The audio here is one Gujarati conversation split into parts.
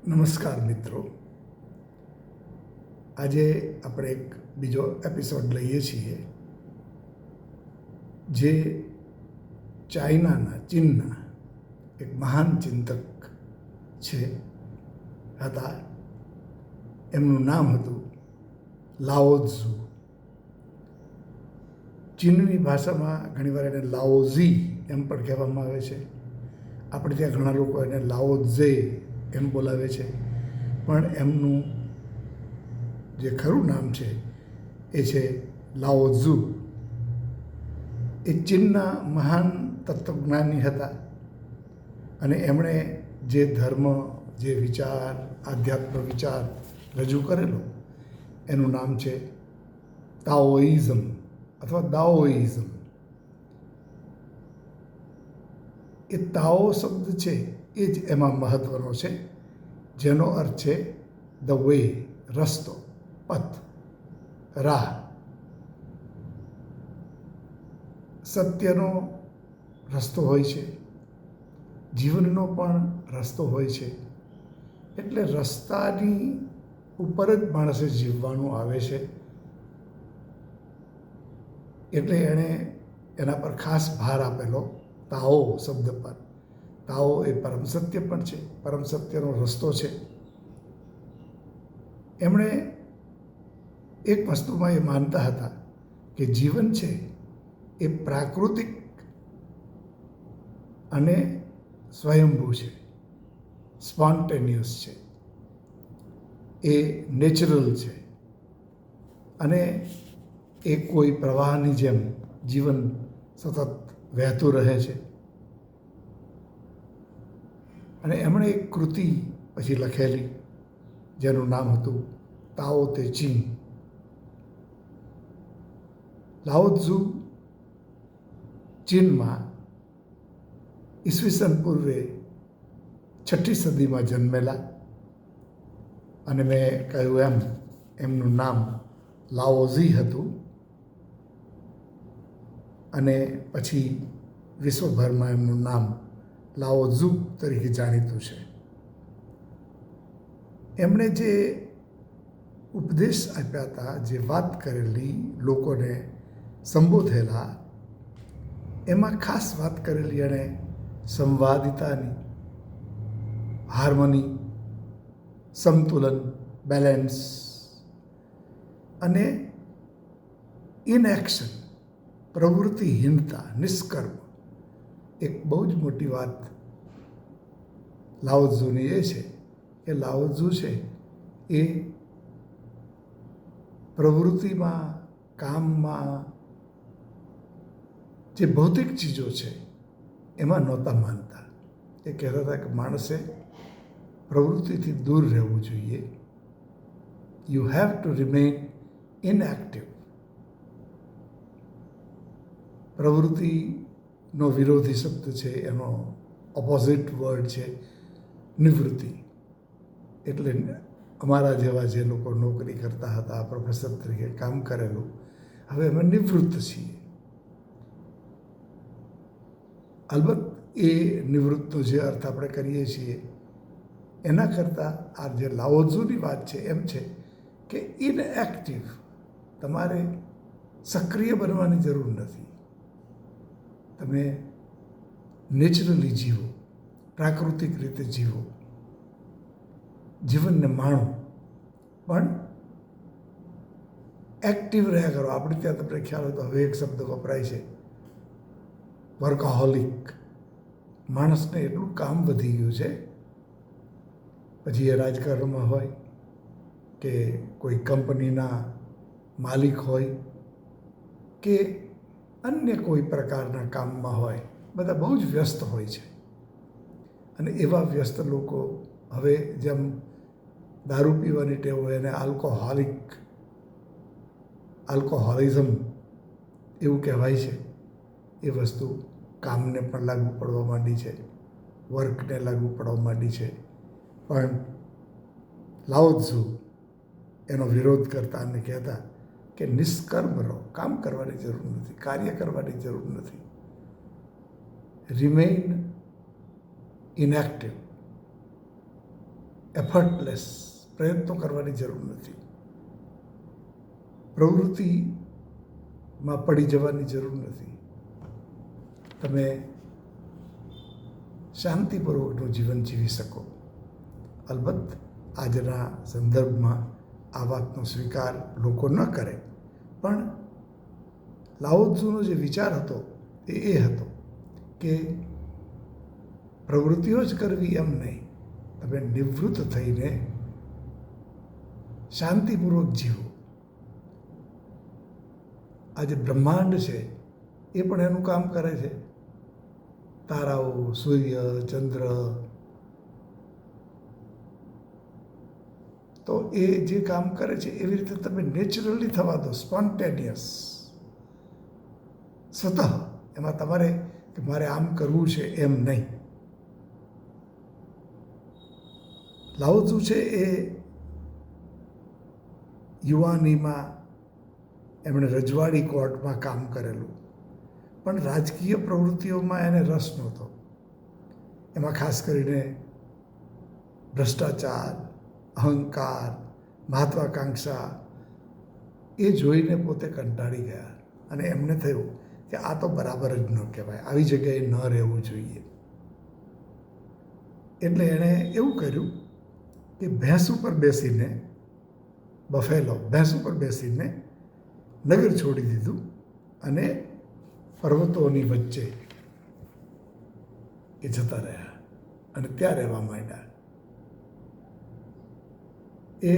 નમસ્કાર મિત્રો, આજે આપણે એક બીજો એપિસોડ લઈએ છીએ જે ચીનના એક મહાન ચિંતક હતા. એમનું નામ હતું લાઓ ઝુ. ચીનની ભાષામાં ઘણીવાર એને લાઓઝી એમ પણ કહેવામાં આવે છે. આપણે ત્યાં ઘણા લોકો એને લાઓ ઝે એમ બોલાવે છે, પણ એમનું જે ખરું નામ છે એ છે લાઓ ઝુ. એ ચીનના મહાન તત્વજ્ઞાની હતા અને એમણે જે ધર્મ, જે વિચાર, આધ્યાત્મ વિચાર રજૂ કરેલો એનું નામ છે તાઓઇઝમ અથવા દાઓઇઝમ. એ તાઓ શબ્દ છે એ જ એમાં મહત્ત્વનો છે, જેનો અર્થ છે ધ વે, રસ્તો, પથ, રાહ. સત્યનો રસ્તો હોય છે, જીવનનો પણ રસ્તો હોય છે. એટલે રસ્તાની ઉપર જ માણસે જીવવાનું આવે છે. એટલે એણે એના પર ખાસ ભાર આપેલો તાઓ શબ્દ પર. તાઓ એ પરમ સત્ય પણ છે, પરમ સત્યનો રસ્તો છે. એમણે એક વસ્તુમાં એ માનતા હતા કે જીવન છે એ પ્રાકૃતિક અને સ્વયંભૂ છે, સ્પોન્ટેનિયસ છે, એ નેચરલ છે અને એ કોઈ પ્રવાહની જેમ જીવન સતત વહેતું રહે છે. અને એમણે એક કૃતિ પછી લખેલી જેનું નામ હતું તાઓ તે ચીંગ. લાઓ ઝુ ચીનમાં ઈસવીસન પૂર્વે 6ઠી સદીમાં જન્મેલા અને મેં કહ્યું એમ એમનું નામ લાઓઝી હતું અને પછી વિશ્વભરમાં એમનું નામ લાઓ ઝુ તરીકે જાણીતું છે. એમણે જે ઉપદેશ આપ્યા હતા, જે વાત કરેલી, લોકોને સંબોધેલા, એમાં ખાસ વાત કરેલી એણે સંવાદિતાની, હાર્મની, સંતુલન, બેલેન્સ અને ઇનએક્શન, પ્રવૃત્તિહીનતા, નિષ્કર્મ. એક બહુ જ મોટી વાત લાઓ ઝુની એ છે કે લાઓ ઝુ છે એ પ્રવૃત્તિમાં, કામમાં, જે ભૌતિક ચીજો છે એમાં નહોતા માનતા. એ કહેતા હતા કે માણસે પ્રવૃત્તિથી દૂર રહેવું જોઈએ. You have to remain inactive. પ્રવૃત્તિનો વિરોધી શબ્દ છે, એનો ઓપોઝિટ વર્ડ છે નિવૃત્તિ. એટલે અમારા જેવા જે લોકો નોકરી કરતા હતા, પ્રોફેસર તરીકે કામ કરેલું, હવે અમે નિવૃત્ત છીએ. અલબત્ત એ નિવૃત્તનો જે અર્થ આપણે કરીએ છીએ એના કરતાં આ જે લાઓ ઝુની વાત છે એમ છે કે ઇનએક્ટિવ. તમારે સક્રિય બનવાની જરૂર નથી. તમે નેચરલી જીવો, પ્રાકૃતિક રીતે જીવો, જીવનને માણો, પણ એક્ટિવ રહ્યા કરો. આપણે ત્યાં તમને ખ્યાલ હોય તો હવે એક શબ્દ વપરાય છે વર્કહોલિક. માણસને એટલું કામ વધી ગયું છે, પછી એ રાજકારણમાં હોય કે કોઈ કંપનીના માલિક હોય કે અન્ય કોઈ પ્રકારના કામમાં હોય, બધા બહુ જ વ્યસ્ત હોય છે. અને એવા વ્યસ્ત લોકો હવે જેમ દારૂ પીવાની ટેવ હોય એને આલ્કોહોલિઝમ એવું કહેવાય છે. એ વસ્તુ કામને પણ લાગુ પડવા માંડી છે, વર્કને લાગુ પડવા માંડી છે. પણ લાઓ ઝુ એનો વિરોધ કરતા અને કહેતા કે નિષ્કર્મ રહો, કામ કરવાની જરૂર નથી, કાર્ય કરવાની જરૂર નથી. Remain inactive. એફર્ટલેસ, પ્રયત્નો કરવાની જરૂર નથી, પ્રવૃત્તિમાં પડી જવાની જરૂર નથી. તમે શાંતિપૂર્વકનું જીવન જીવી શકો. અલબત્ત આજના સંદર્ભમાં આ વાતનો સ્વીકાર લોકો ન કરે, પણ લાઓ ત્ઝુનો જે વિચાર હતો એ હતો કે પ્રવૃત્તિઓ જ કરવી એમ નહીં, તમે નિવૃત્ત થઈને શાંતિપૂર્વક જીવો. આજે બ્રહ્માંડ છે એ પણ એનું કામ કરે છે. તારાઓ, સૂર્ય, ચંદ્ર, તો એ જે કામ કરે છે એવી રીતે તમે નેચરલી થવા દો, સ્પોન્ટેનિયસ, સ્વતઃ. એમાં તમારે કે મારે આમ કરવું છે એમ નહીં. લાઓ ત્ઝુ છે એ યુવાનીમાં એમણે રજવાડી કોર્ટમાં કામ કરેલું, પણ રાજકીય પ્રવૃત્તિઓમાં એને રસ નહોતો. એમાં ખાસ કરીને ભ્રષ્ટાચાર, અહંકાર, મહત્વાકાંક્ષા એ જોઈને પોતે કંટાળી ગયા અને એમને થયું કે આ તો બરાબર જ ન કહેવાય, આવી જગ્યાએ ન રહેવું જોઈએ. એટલે એણે એવું કર્યું કે ભેંસ ઉપર બેસીને, બફેલો ભેંસ ઉપર બેસીને નગર છોડી દીધું અને પર્વતોની વચ્ચે એ જતા રહ્યા અને ત્યાં રહેવા માંડ્યા. એ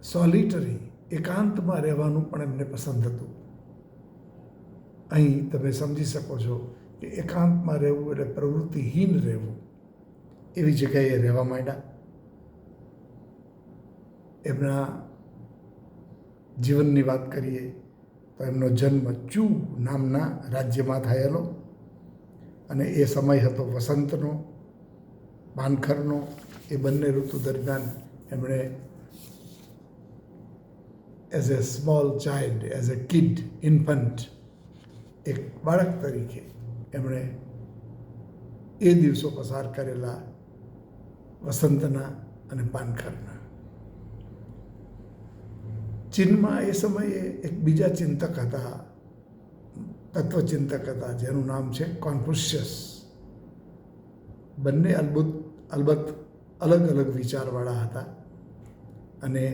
સોલિટરી, એકાંતમાં રહેવાનું પણ એમને પસંદ હતું. અહીં તમે સમજી શકો છો કે એકાંતમાં રહેવું એટલે પ્રવૃત્તિહીન રહેવું, એવી જગ્યાએ રહેવા માંડ્યા. એમના જીવનની વાત કરીએ તો એમનો જન્મ ચૂ નામના રાજ્યમાં થયેલો અને એ સમય હતો વસંતનો, પાનખરનો. એ બંને ઋતુ દરમિયાન એમણે as a small child, as a kid, infant, એક બાળક તરીકે એમણે એ દિવસો પસાર કરેલા વસંતના અને પાનખરના. ચીનમાં એ સમયે એક બીજા ચિંતક હતા, તત્વચિંતક હતા, જેનું નામ છે કોન્ફુશિયસ. બંને અલબત્ત અલગ અલગ વિચારવાળા હતા અને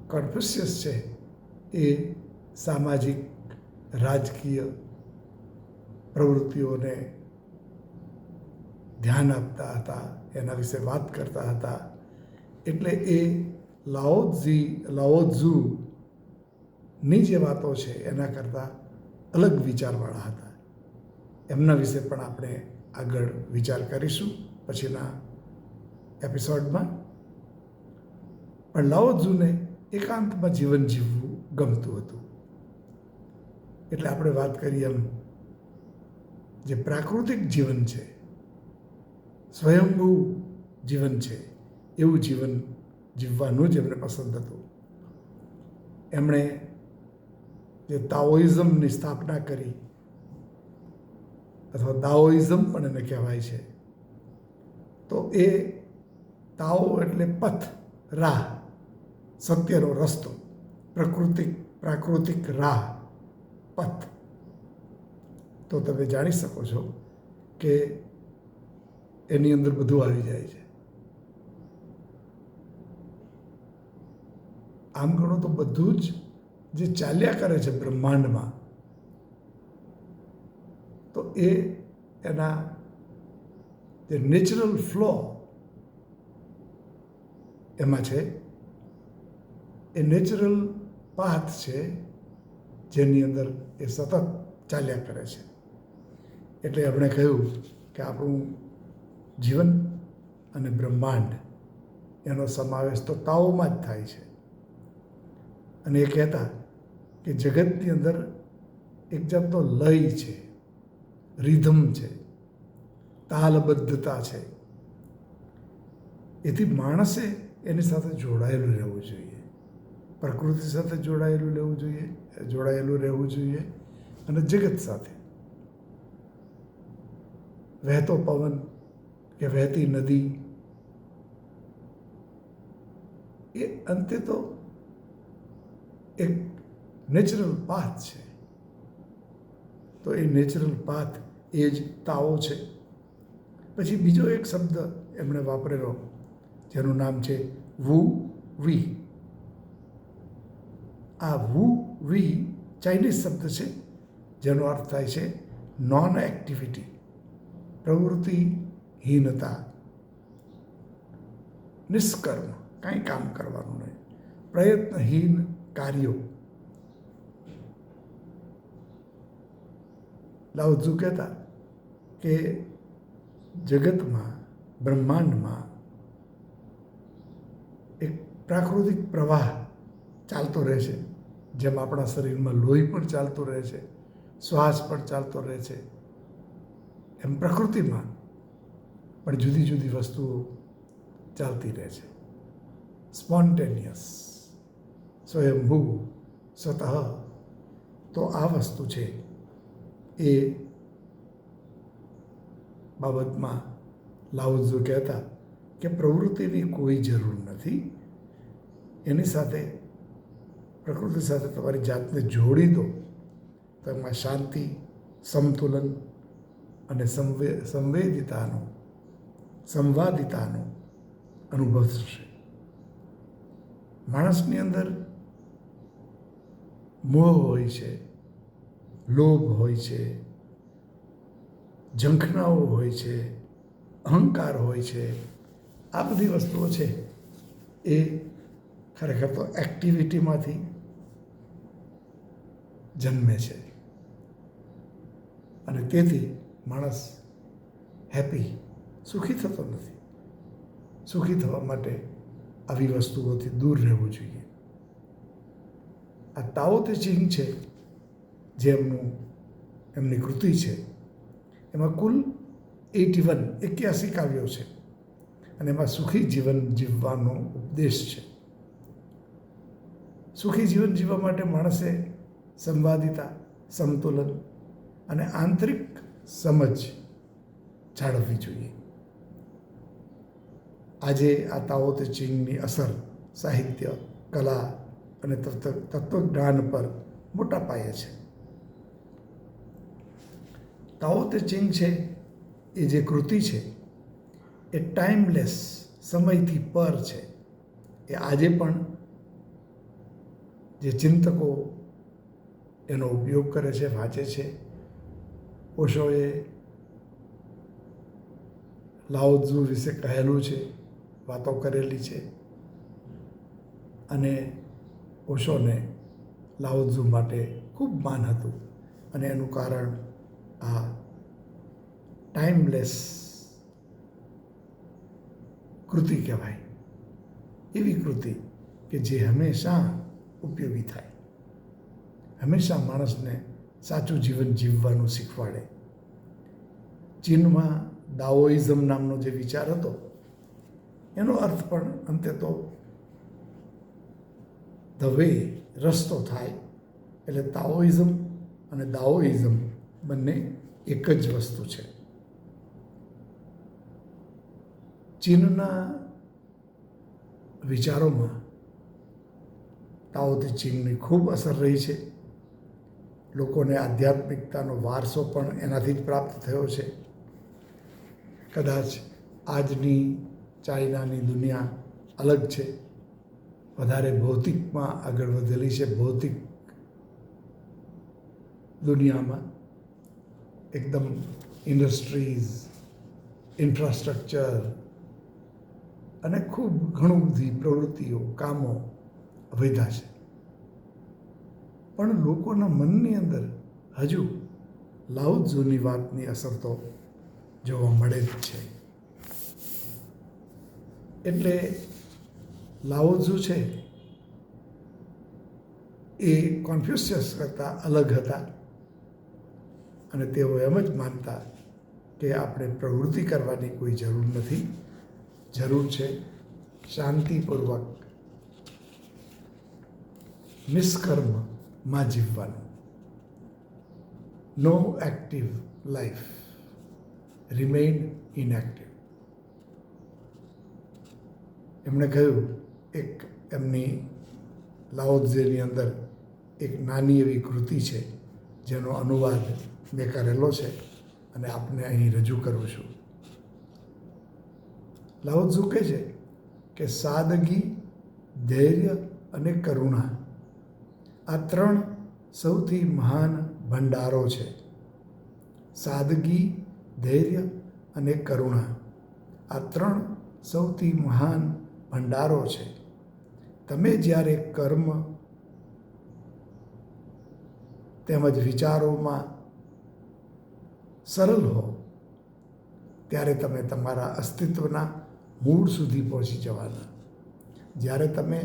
કોન્ફુશિયસ છે એ સામાજિક, રાજકીય પ્રવૃત્તિઓને ધ્યાન આપતા હતા, એના વિશે વાત કરતા હતા. એટલે એ લાઓ ત્ઝુની જે વાતો છે એના કરતાં અલગ વિચારવાળા હતા. એમના વિશે પણ આપણે આગળ વિચાર કરીશું પછીના એપિસોડમાં. પણ લાઓ ત્ઝુને એકાંતમાં જીવન જીવવું ગમતું હતું. એટલે આપણે વાત કરીએ એમ જે પ્રાકૃતિક જીવન છે, સ્વયંભૂ જીવન છે, એવું જીવન જીવવાનું જ એમને પસંદ હતું. એમણે જે તાઓઇઝમની સ્થાપના કરી, અથવા દાઓઇઝમ પણ એને કહેવાય છે, તો એ તાઓ એટલે પથ, રાહ, સત્યનો રસ્તો, પ્રાકૃતિક રાહ, પથ. તો તમે જાણી શકો છો કે એની અંદર બધું આવી જાય છે. આમ ગણો તો બધું જ જે ચાલ્યા કરે છે બ્રહ્માંડમાં, તો એ એના જે નેચરલ ફ્લો એમાં છે, એ નેચરલ પાથ છે જેની અંદર એ સતત ચાલ્યા કરે છે. એટલે એમણે કહ્યું કે આપણું જીવન અને બ્રહ્માંડ એનો સમાવેશ તો તાઓમાં જ થાય છે. અને એ કહેતા કે જગતની અંદર એક જાતનો લય છે, રિધમ છે, તાલબદ્ધતા છે. એથી માણસે એની સાથે જોડાયેલું રહેવું જોઈએ, પ્રકૃતિ સાથે જોડાયેલું રહેવું જોઈએ અને જગત સાથે. વહેતો પવન કે વહેતી નદી એ અંતે તો એક નેચરલ પાથ છે. તો એ નેચરલ પાથ એ જ તાઓ છે. પછી બીજો એક શબ્દ એમણે વાપરેલો જેનું નામ છે વુ વી. આ વુ વી ચાઇનીઝ શબ્દ છે જેનો અર્થ થાય છે નોન એક્ટિવિટી, પ્રવૃત્તિહીનતા, નિષ્કર્મ, કાંઈ કામ કરવાનું નહીં, પ્રયત્નહીન કાર્યો. લાઓ ત્ઝુ કહેતા કે જગતમાં, બ્રહ્માંડમાં એક પ્રાકૃતિક પ્રવાહ ચાલતો રહે છે. જેમ આપણા શરીરમાં લોહી પણ ચાલતું રહે છે, શ્વાસ પણ ચાલતો રહે છે, એમ પ્રકૃતિમાં પણ જુદી જુદી વસ્તુઓ ચાલતી રહે છે. સ્પોન્ટેનિયસ, સ્વયંભૂ, સ્વતઃ. તો આ વસ્તુ છે એ બાબતમાં લાઓ ત્ઝુ કહેતા કે પ્રવૃત્તિની કોઈ જરૂર નથી. એની સાથે, પ્રકૃતિ સાથે તમારી જાતને જોડી દો તો એમાં શાંતિ, સમતુલન અને સંવાદિતાનો અનુભવ થશે. માણસની અંદર મોહ હોય છે, લોભ હોય છે, ઝંખનાઓ હોય છે, અહંકાર હોય છે. આ બધી વસ્તુઓ છે એ ખરેખર તો એક્ટિવિટીમાંથી જન્મે છે. અને તેથી માણસ હેપી, સુખી થતો નથી. સુખી થવા માટે આવી વસ્તુઓથી દૂર રહેવું જોઈએ. આ તાઓ તે ચિંગ છે જે એમની કૃતિ છે. એમાં કુલ 81 કાવ્યો છે અને એમાં સુખી જીવન જીવવાનો ઉપદેશ છે. સુખી જીવન જીવવા માટે માણસે સંવાદિતા, સમતુલન અને આંતરિક સમજ જાળવવી જોઈએ. આજે આ તાઓ તે ચિંગની અસર સાહિત્ય, કલા અને તત્વજ્ઞાન પર મોટા પાયે છે. તાઓ તે ચિંગ છે એ જે કૃતિ છે એ ટાઈમલેસ, સમયથી પર છે. એ આજે પણ જે ચિંતકો એનો ઉપયોગ કરે છે, વાંચે છે. ઓશોએ લાઓ ત્ઝુ વિશે કહેલું છે, વાતો કરેલી છે. અને ઓશોને લાઓ ત્ઝુ માટે ખૂબ માન હતું અને એનું કારણ આ ટાઈમલેસ કૃતિ કહેવાય. એવી કૃતિ કે જે હંમેશા ઉપયોગી થાય, હંમેશા માણસને સાચું જીવન જીવવાનું શીખવાડે. ચીનમાં દાઓઇઝમ નામનો જે વિચાર હતો એનો અર્થ પણ અંતે તો ધ વે, રસ્તો થાય. એટલે તાઓઇઝમ અને દાઓઇઝમ બંને એક જ વસ્તુ છે. ચીનના વિચારોમાં તાઓ તે ચિંગની ખૂબ અસર રહી છે. લોકોને આધ્યાત્મિકતાનો વારસો પણ એનાથી જ પ્રાપ્ત થયો છે. કદાચ આજની ચાઇનાની દુનિયા અલગ છે, વધારે ભૌતિકમાં આગળ વધેલી છે. ભૌતિક દુનિયામાં એકદમ ઇન્ડસ્ટ્રીઝ, ઇન્ફ્રાસ્ટ્રક્ચર અને ખૂબ ઘણું બધી પ્રવૃત્તિઓ, કામો વધ્યા છે. પણ લોકોના મનની અંદર હજુ લાઓ ત્ઝુની વાતની અસર તો જોવા મળે જ છે. એટલે લાઓ ત્ઝુ છે એ કોન્ફ્યુશિયસ કરતાં અલગ હતા અને તેઓ એમ જ માનતા કે આપણે પ્રવૃત્તિ કરવાની કોઈ જરૂર નથી. જરૂર છે શાંતિપૂર્વક નિષ્કર્મમાં જીવવાનું. નો એક્ટિવ લાઈફ, રિમેઇન ઇનએક્ટિવ. એમણે કહ્યું, એક એમની લાઓત્ઝેની અંદર એક નાની એવી કૃતિ છે જેનો અનુવાદ મેં કરેલો છે અને આપને અહીં રજૂ કરું છું. લાઓત્ઝુ કહે છે કે સાદગી, ધૈર્ય અને કરુણા આ 3 સૌથી મહાન ભંડારો છે. સાદગી, ધૈર્ય અને કરુણા આ 3 સૌથી મહાન ભંડારો છે. તમે જ્યારે કર્મ તેમજ વિચારોમાં સરળ હો ત્યારે તમે તમારા અસ્તિત્વના મૂળ સુધી પહોંચી જવાના. જ્યારે તમે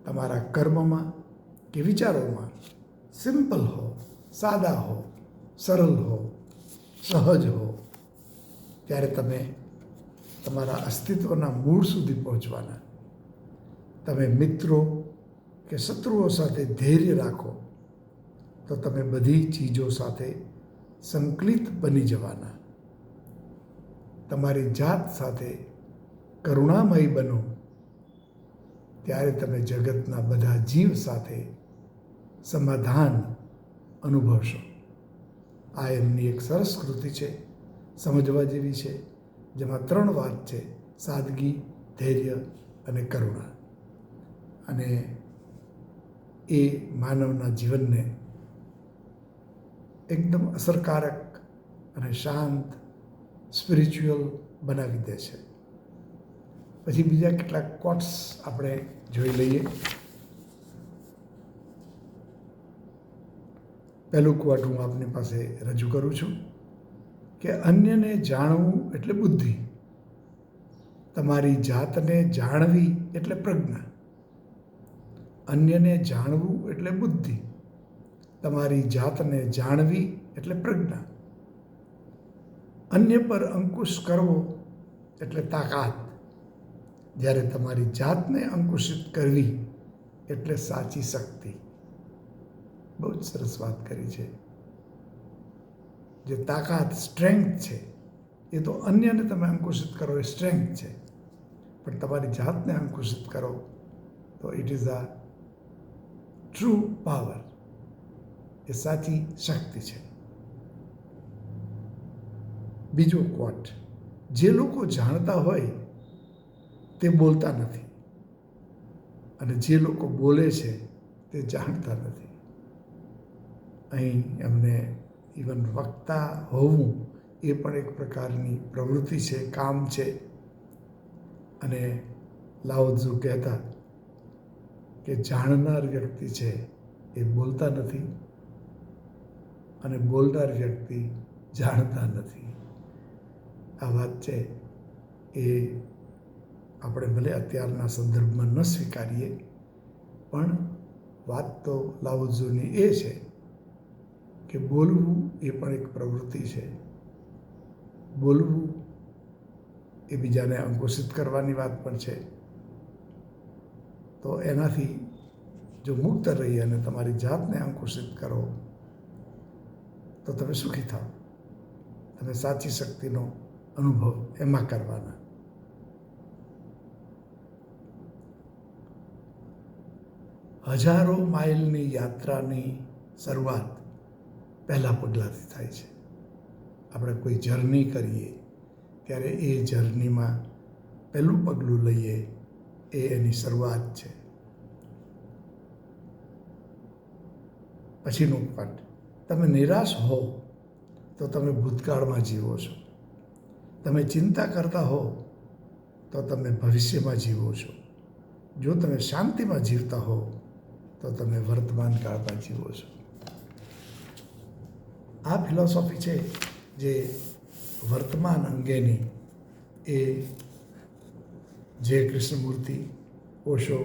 તમારા કર્મમાં કે વિચારોમાં સિમ્પલ હો, સાદા હો, સરળ હો, સહજ હો, ત્યારે તમે તમારા અસ્તિત્વના મૂળ સુધી પહોંચવાના. તમે મિત્રો કે શત્રુઓ સાથે ધૈર્ય રાખો તો તમે બધી ચીજો સાથે સંકલિત બની જવાના. તમારી જાત સાથે કરુણામય બનો ત્યારે તમે જગતના બધા જીવ સાથે સમાધાન અનુભવશો. આ એમની એક સરસ કૃતિ છે, સમજવા જેવી છે, જેમાં 3 વાત છે: સાદગી, ધૈર્ય અને કરુણા. અને એ માનવના જીવનને એકદમ અસરકારક અને શાંત, સ્પિરિચ્યુઅલ બનાવી દે છે. પછી બીજા કેટલાક કોટ્સ આપણે જોઈ લઈએ. પહેલું કોટ હું આપની પાસે રજૂ કરું છું કે અન્યને જાણવું એટલે બુદ્ધિ, તમારી જાતને જાણવી એટલે પ્રજ્ઞા. અન્યને જાણવું એટલે બુદ્ધિ, તમારી જાતને જાણવી એટલે પ્રજ્ઞા. અન્ય પર અંકુશ કરવો એટલે તાકાત, જ્યારે તમારી જાતને અંકુશિત કરવી એટલે સાચી શક્તિ. બહુ જ સરસ વાત કરી છે. જે તાકાત, સ્ટ્રેન્થ છે, એ તો અન્યને તમે અંકુશિત કરો એ સ્ટ્રેન્થ છે, પણ તમારી જાતને અંકુશિત કરો તો it is a true power, એ સાચી શક્તિ છે. બીજો કોટ: જે લોકો જાણતા હોય તે બોલતા નથી, અને જે લોકો બોલે છે તે જાણતા નથી. અહીં એમને ઇવન વક્તા હોવું એ પણ એક પ્રકારની પ્રવૃત્તિ છે, કામ છે. અને લાઓત્ઝુ કહેતા કે જાણનાર વ્યક્તિ છે એ બોલતા નથી, અને બોલનાર વ્યક્તિ જાણતા નથી. આ વાત છે એ આપણે ભલે અત્યારના સંદર્ભમાં ન સ્વીકારીએ, પણ વાત તો લાઓત્ઝુની એ છે કે બોલવું એ પણ એક પ્રવૃત્તિ છે. બોલવું એ બીજાને અંકુશિત કરવાની વાત પણ છે. તો એનાથી જો મુક્ત રહી અને તમારી જાતને અંકુશિત કરો તો તમે સુખી થાઓ. તમે સાચી શક્તિનો અનુભવ એમાં કરવાના. હજારો માઇલની યાત્રાની શરૂઆત પહેલા પગલાંથી થાય છે. આપણે કોઈ જર્ની કરીએ ત્યારે એ જર્નીમાં પહેલું પગલું લઈએ એ એની શરૂઆત છે. પછીનું પાઠ: તમે નિરાશ હો તો તમે ભૂતકાળમાં જીવો છો. તમે ચિંતા કરતા હો તો તમે ભવિષ્યમાં જીવો છો. જો તમે શાંતિમાં જીવતા હો તો તમે વર્તમાન કાળમાં જીવો છો. આ ફિલોસોફી છે જે વર્તમાન અંગેની, એ જે કૃષ્ણમૂર્તિ, ઓશો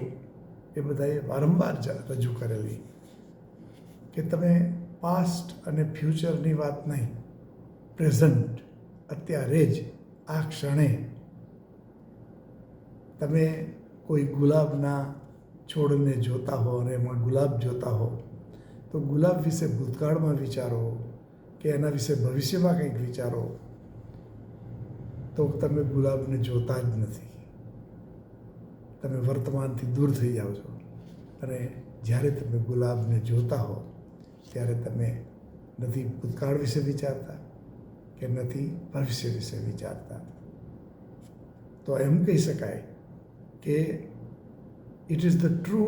એ બધાએ વારંવાર રજૂ કરેલી કે તમે પાસ્ટ અને ફ્યુચરની વાત નહીં, પ્રેઝન્ટ, અત્યારે જ આ ક્ષણે તમે કોઈ ગુલાબના છોડને જોતા હો અને એમાં ગુલાબ જોતા હો તો ગુલાબ વિશે ભૂતકાળમાં વિચારો કે એના વિશે ભવિષ્યમાં કંઈક વિચારો તો તમે ગુલાબને જોતા જ નથી. તમે વર્તમાનથી દૂર થઈ જાઓ છો અને જ્યારે તમે ગુલાબને જોતા હો ત્યારે તમે નથી ભૂતકાળ વિશે વિચારતા કે નથી ભવિષ્ય વિશે વિચારતા. તો એમ કહી શકાય કે it is the true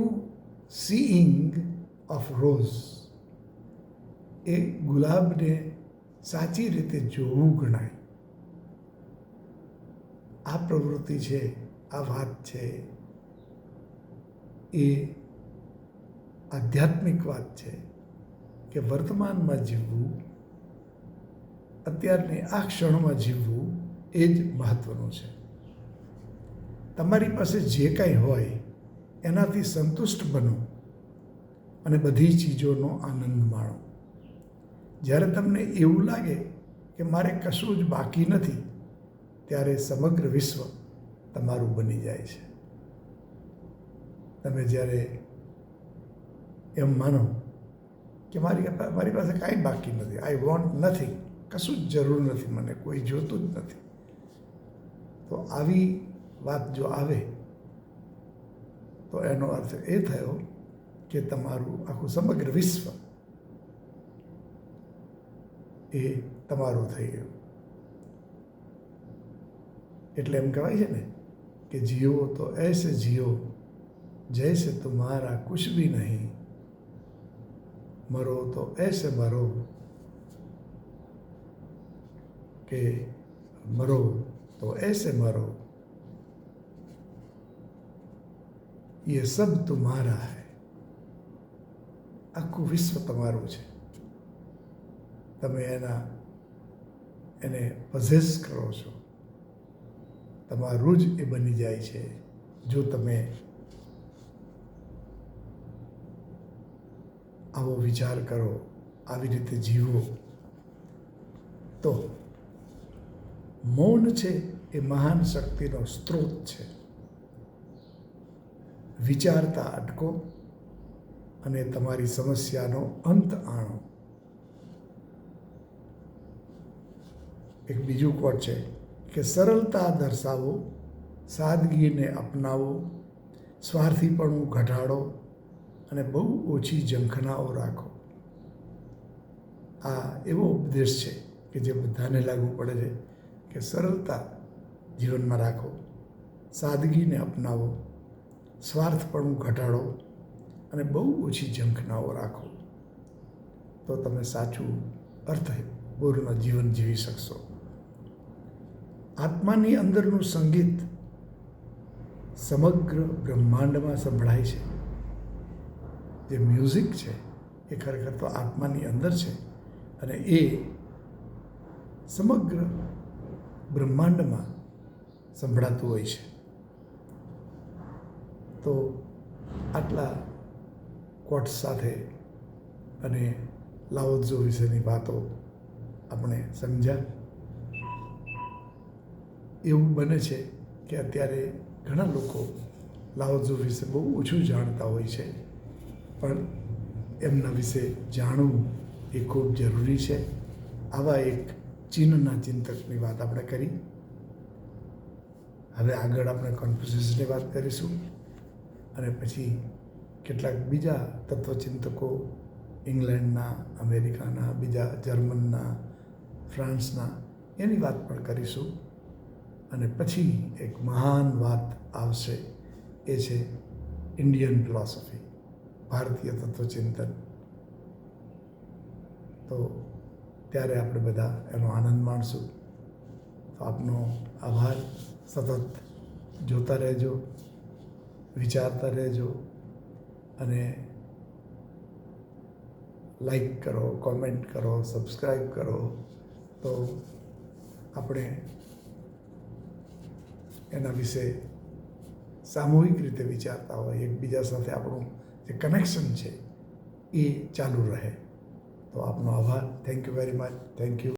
seeing of rose. એ ગુલાબને સાચી રીતે જોવું ગણાય. આ પ્રવૃત્તિ છે, આ વાત છે, એ આધ્યાત્મિક વાત છે કે વર્તમાનમાં જીવવું, અત્યારની આ ક્ષણમાં જીવવું એ જ મહત્ત્વનું છે. તમારી પાસે જે કાંઈ હોય એનાથી સંતુષ્ટ બનો અને બધી ચીજોનો આનંદ માણો. જ્યારે તમને એવું લાગે કે મારે કશું જ બાકી નથી, ત્યારે સમગ્ર વિશ્વ તમારું બની જાય છે. તમે જ્યારે એમ માનો કે મારી પાસે કાંઈ બાકી નથી, આઈ વોન્ટ નથિંગ, કશું જ જરૂર નથી, મને કોઈ જોતું જ નથી, તો આવી વાત જો આવે તો એનો અર્થ એ થયો કે તમારું આખું સમગ્ર વિશ્વ એ તમારું થઈ ગયું. એટલે એમ કહેવાય છે ને કે જીઓ તો ऐसे जियो जैसे तुम्हारा कुछ भी नहीं, मरो तो ऐसे मरो કે મરો તો ऐसे मरो, ये सब तुम्हारा है. આખું વિશ્વ તમારું છે. તમે એને પોઝેસ કરો છો, તમારું જ એ બની જાય છે જો તમે આવો વિચાર કરો, આવી રીતે જીવો. તો મૌન છે એ મહાન શક્તિનો સ્ત્રોત છે. વિચારતા અટકો અને તમારી સમસ્યાનો અંત આણો. એક બીજું કોટ છે કે સરળતા દર્શાવો, સાદગીને અપનાવો, સ્વાર્થીપણું ઘટાડો અને બહુ ઓછી ઝંખનાઓ રાખો. આ એવો ઉપદેશ છે કે જે બધાને લાગુ પડે છે કે સરળતા જીવનમાં રાખો, સાદગીને અપનાવો, સ્વાર્થપણું ઘટાડો અને બહુ ઓછી ઝંખનાઓ રાખો, તો તમે સાચું અર્થપૂર્ણ જીવન જીવી શકશો. આત્માની અંદરનું સંગીત સમગ્ર બ્રહ્માંડમાં સંભળાય છે. જે મ્યુઝિક છે એ ખરેખર તો આત્માની અંદર છે અને એ સમગ્ર બ્રહ્માંડમાં સંભળાતું હોય છે. તો આટલા કોટ્સ સાથે અને લાઓ ત્ઝો વિશેની વાતો આપણે સમજ્યા. એવું બને છે કે અત્યારે ઘણા લોકો લાઓ ત્ઝો વિશે બહુ ઓછું જાણતા હોય છે, પણ એમના વિશે જાણવું એ ખૂબ જરૂરી છે. આવા એક ચીનના ચિંતકની વાત આપણે કરી. હવે આગળ આપણે કન્ફ્યુશિયસની વાત કરીશું અને પછી કેટલાક બીજા તત્વચિંતકો ઇંગ્લેન્ડના, અમેરિકાના, બીજા જર્મનના, ફ્રાન્સના, એની વાત પણ કરીશું. અને પછી એક મહાન વાત આવશે, એ છે ઇન્ડિયન ફિલોસોફી, ભારતીય તત્વચિંતન. તો ત્યારે આપણે બધા એનો આનંદ માણશું. તો આપનો આભાર. સતત જોતા રહેજો, વિચારતા રહેજો અને લાઈક કરો, કોમેન્ટ કરો, સબસ્ક્રાઈબ કરો. તો આપણે એના વિશે સામૂહિક રીતે વિચારતા હોય, એકબીજા સાથે આપણું જે કનેક્શન છે એ ચાલુ રહે. તો આપનો આભાર. Thank you very much. Thank you.